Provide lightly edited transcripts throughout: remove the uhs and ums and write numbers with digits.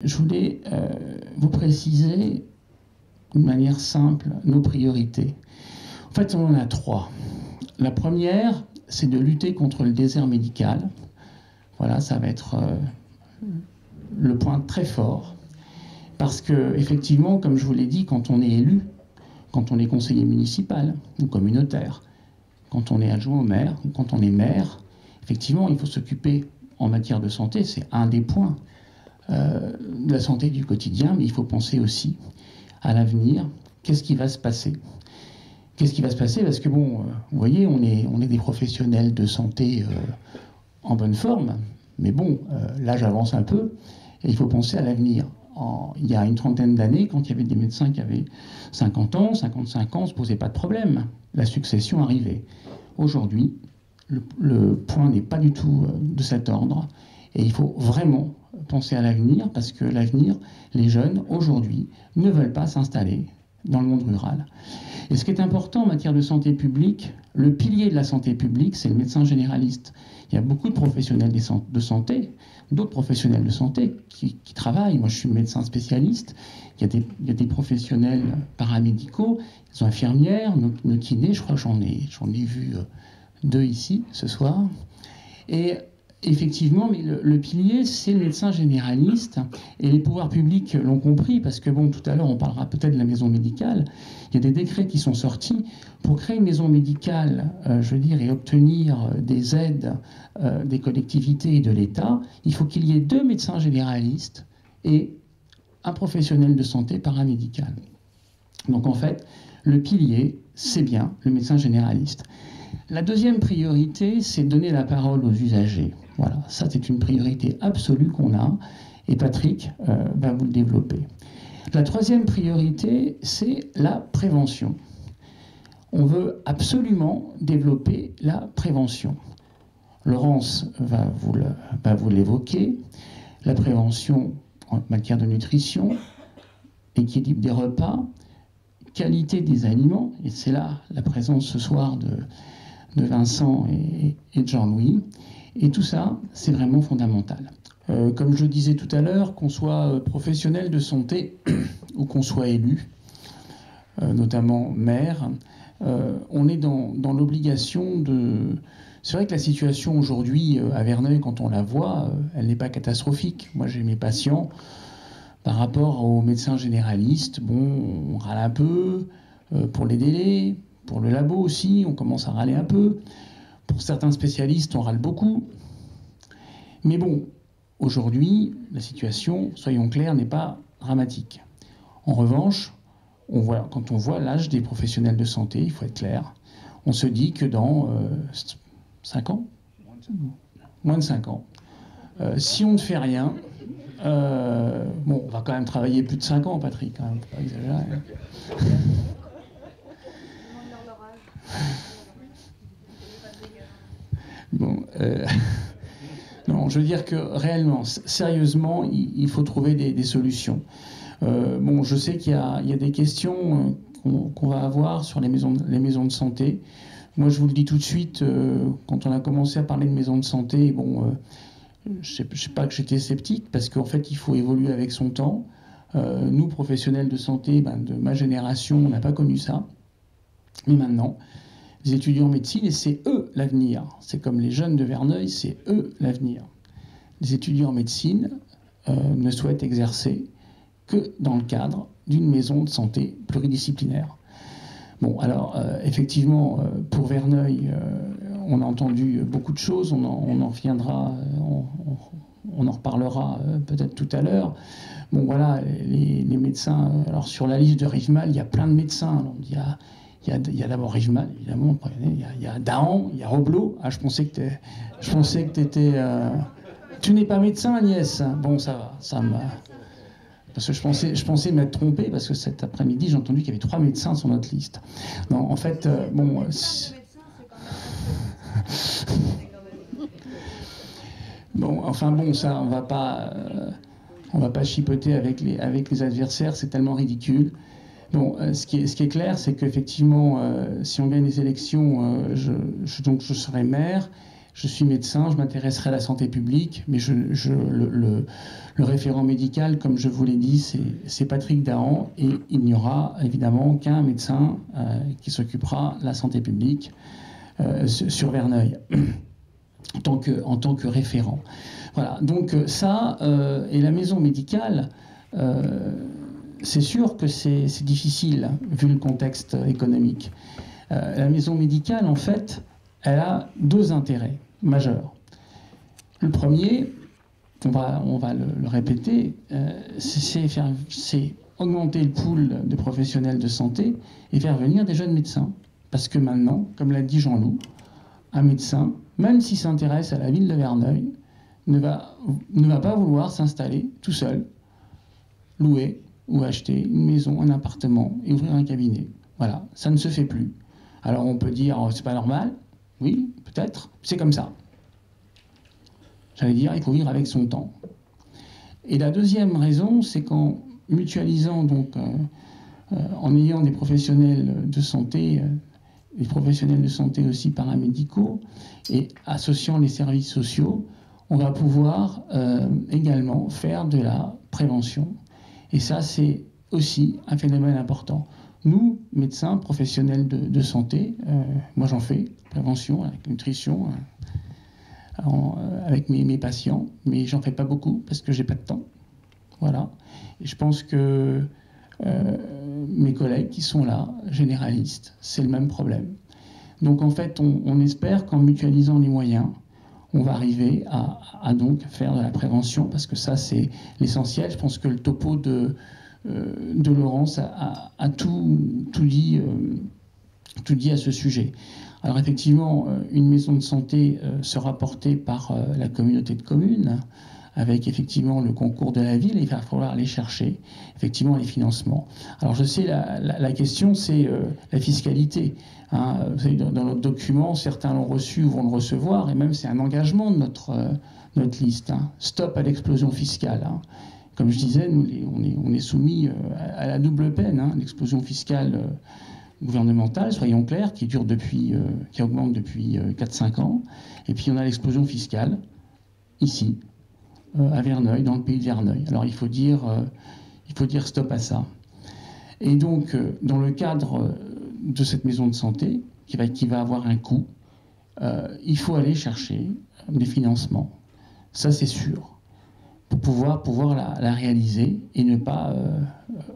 je voulais vous préciser d'une manière simple nos priorités. En fait, on en a trois. La première, c'est de lutter contre le désert médical. Voilà, ça va être le point très fort. Parce que, effectivement, comme je vous l'ai dit, quand on est élu, quand on est conseiller municipal ou communautaire, quand on est adjoint au maire ou quand on est maire, effectivement, il faut s'occuper en matière de santé, c'est un des points de la santé du quotidien, mais il faut penser aussi à l'avenir. Qu'est-ce qui va se passer? Qu'est-ce qui va se passer? Parce que, bon, vous voyez, on est des professionnels de santé en bonne forme, mais bon, l'âge avance un peu, et il faut penser à l'avenir. Il y a une trentaine d'années, quand il y avait des médecins qui avaient 50 ans, 55 ans, on ne se posait pas de problème. La succession arrivait. Aujourd'hui, le point n'est pas du tout de cet ordre, et il faut vraiment penser à l'avenir, parce que l'avenir, les jeunes, aujourd'hui, ne veulent pas s'installer dans le monde rural. Et ce qui est important en matière de santé publique, le pilier de la santé publique, c'est le médecin généraliste. Il y a beaucoup de professionnels de santé, d'autres professionnels de santé qui travaillent. Moi, je suis médecin spécialiste. Il y a des professionnels paramédicaux, des infirmières, nos kinés. Je crois que j'en ai vu deux ici ce soir. Et effectivement, mais le pilier, c'est le médecin généraliste. Et les pouvoirs publics l'ont compris, parce que, bon, tout à l'heure, on parlera peut-être de la maison médicale. Il y a des décrets qui sont sortis pour créer une maison médicale, je veux dire, et obtenir des aides des collectivités et de l'État. Il faut qu'il y ait 2 médecins généralistes et un professionnel de santé paramédical. Donc, en fait, le pilier, c'est bien le médecin généraliste. La deuxième priorité, c'est donner la parole aux usagers. Voilà, ça c'est une priorité absolue qu'on a, et Patrick va vous le développer. La troisième priorité, c'est la prévention. On veut absolument développer la prévention. Laurence va vous l'évoquer. La prévention en matière de nutrition, équilibre des repas, qualité des aliments, et c'est là la présence ce soir de Vincent et de Jean-Louis. Et tout ça, c'est vraiment fondamental. Comme je le disais tout à l'heure, qu'on soit professionnel de santé ou qu'on soit élu, notamment maire, on est dans l'obligation de... C'est vrai que la situation aujourd'hui à Verneuil, quand on la voit, elle n'est pas catastrophique. Moi, j'ai mes patients, par rapport aux médecins généralistes, bon, on râle un peu pour les délais, pour le labo aussi, on commence à râler un peu. Pour certains spécialistes, on râle beaucoup. Mais bon, aujourd'hui, la situation, soyons clairs, n'est pas dramatique. En revanche, quand on voit l'âge des professionnels de santé, il faut être clair, on se dit que dans 5 ans, moins de 5 ans, si on ne fait rien, bon, on va quand même travailler plus de 5 ans, Patrick, quand même, faut pas exagérer. Bon, non, je veux dire que réellement, sérieusement, il faut trouver des solutions. Bon, je sais qu'il y a des questions qu'on va avoir sur les maisons de santé. Moi, je vous le dis tout de suite, quand on a commencé à parler de maisons de santé, bon, je sais pas que j'étais sceptique, parce qu'en fait, il faut évoluer avec son temps. Nous, professionnels de santé, de ma génération, on n'a pas connu ça. Mais maintenant, les étudiants en médecine, et c'est eux l'avenir. C'est comme les jeunes de Verneuil, c'est eux l'avenir. Les étudiants en médecine ne souhaitent exercer que dans le cadre d'une maison de santé pluridisciplinaire. Bon, alors, effectivement, pour Verneuil, on a entendu beaucoup de choses, on en reviendra, on en reparlera peut-être tout à l'heure. Bon, voilà, les médecins, alors sur la liste de Rivemal, il y a plein de médecins. Alors, il y a d'abord Rivemal, évidemment, il y a Dahan, il y a Roblot. Ah, je pensais que tu étais... Tu n'es pas médecin, Agnès? Bon, ça va, ça me... Parce que je pensais m'être trompé, parce que cet après-midi, j'ai entendu qu'il y avait 3 médecins sur notre liste. Non, en fait, bon... Bon, enfin bon, ça, on va pas chipoter avec les adversaires, c'est tellement ridicule. Bon, ce qui est clair, c'est qu'effectivement, si on gagne les élections, je serai maire. je suis médecin, je m'intéresserai à la santé publique, mais le référent médical, comme je vous l'ai dit, c'est Patrick Dahan, et il n'y aura évidemment qu'un médecin qui s'occupera de la santé publique sur Verneuil, en tant que référent. Voilà, donc ça, et la maison médicale, c'est sûr que c'est difficile, vu le contexte économique. La maison médicale, en fait, elle a deux intérêts majeurs. Le premier, on va le répéter, c'est augmenter le pool de professionnels de santé et faire venir des jeunes médecins. Parce que maintenant, comme l'a dit Jean-Loup, un médecin, même s'il s'intéresse à la ville de Verneuil, ne va pas vouloir s'installer tout seul, louer ou acheter une maison, un appartement et ouvrir un cabinet. Voilà, ça ne se fait plus. Alors on peut dire, oh, c'est pas normal. Oui, peut-être, c'est comme ça. J'allais dire, il faut vivre avec son temps. Et la deuxième raison, c'est qu'en mutualisant, donc, en ayant des professionnels de santé, des professionnels de santé aussi paramédicaux, et associant les services sociaux, on va pouvoir également faire de la prévention. Et ça, c'est aussi un phénomène important. Nous, médecins, professionnels de santé, moi j'en fais, prévention, avec nutrition, avec mes patients, mais j'en fais pas beaucoup parce que j'ai pas de temps. Voilà. Et je pense que mes collègues qui sont là, généralistes, c'est le même problème. Donc en fait, on espère qu'en mutualisant les moyens, on va arriver à donc faire de la prévention, parce que ça, c'est l'essentiel. Je pense que le topo de Laurence a tout dit à ce sujet. Alors effectivement, une maison de santé sera portée par la communauté de communes, avec effectivement le concours de la ville, et il va falloir aller chercher effectivement les financements. Alors je sais, la question, c'est la fiscalité. Hein. Vous savez, dans notre document, certains l'ont reçu ou vont le recevoir, et même c'est un engagement de notre liste. Hein. Stop à l'explosion fiscale. Hein. Comme je disais, nous, on est soumis à la double peine, hein, l'explosion fiscale gouvernementale, soyons clairs, qui augmente depuis 4-5 ans. Et puis on a l'explosion fiscale, ici, à Verneuil, dans le pays de Verneuil. Alors il faut dire stop à ça. Et donc, dans le cadre de cette maison de santé, qui va avoir un coût, il faut aller chercher des financements. Ça, c'est sûr. Pour pouvoir la réaliser et ne pas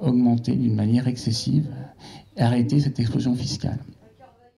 augmenter d'une manière excessive, arrêter cette explosion fiscale.